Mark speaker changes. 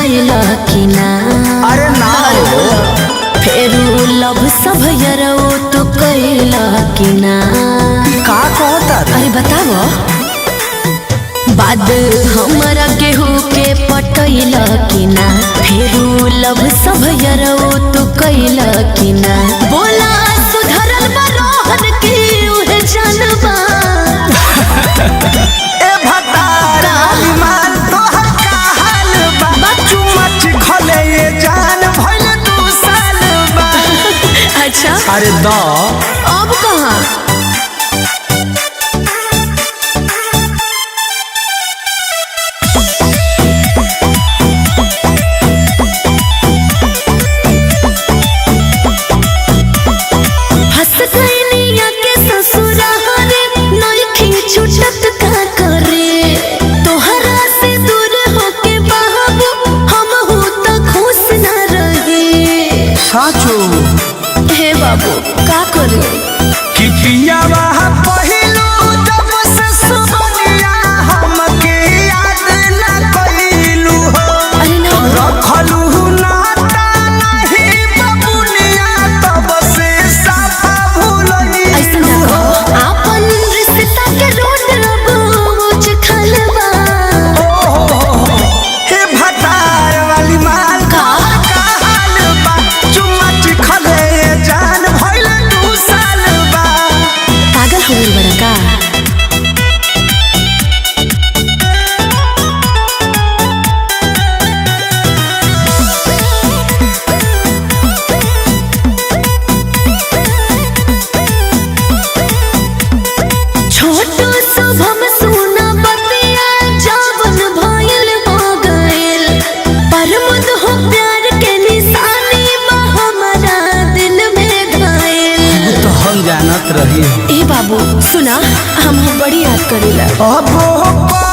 Speaker 1: कैला कि ना?
Speaker 2: अरे ना हो
Speaker 1: फेरू लब सब यरो तो कैला कि ना?
Speaker 2: का कहता रे?
Speaker 1: अरे बताओ बाद हमारा केहू के पटैला कि ना? फेरू लब सब यरो तो कैला कि ना? बोला सुधरल बरोहन की उहे जानबा
Speaker 2: ए भतार वाली माल तोहर का हाल बा? बच्चू मच खले ये जान भइल 2 साल बा।
Speaker 1: अच्छा
Speaker 2: अरे द
Speaker 1: अब कहाँ? हे बाबू का करे
Speaker 2: कि पियावा पहिलो जब से सुबनिया हमके याद न कइलू हो।
Speaker 1: अरे ना
Speaker 2: रखलू नाता नहीं बबुनिया तब से साफा भूलनी।
Speaker 1: ऐसा ना कहो अपन रिश्ता के रोड रोज खलबा।
Speaker 2: हे भतार वाली माल
Speaker 1: का
Speaker 2: हाल बा? चुम्मच खले जान भइल 2 साल बा।
Speaker 1: पागल हो गई बड़ा का? छोटो शुभम सुना बतिया जवन भइल हो गइल पर मुद हो प्यार के निशानी बा हमारा दिल में घायल।
Speaker 2: तो हम जानत रही
Speaker 1: ए बाबू सुना हम बड़ी याद करेला।
Speaker 2: अब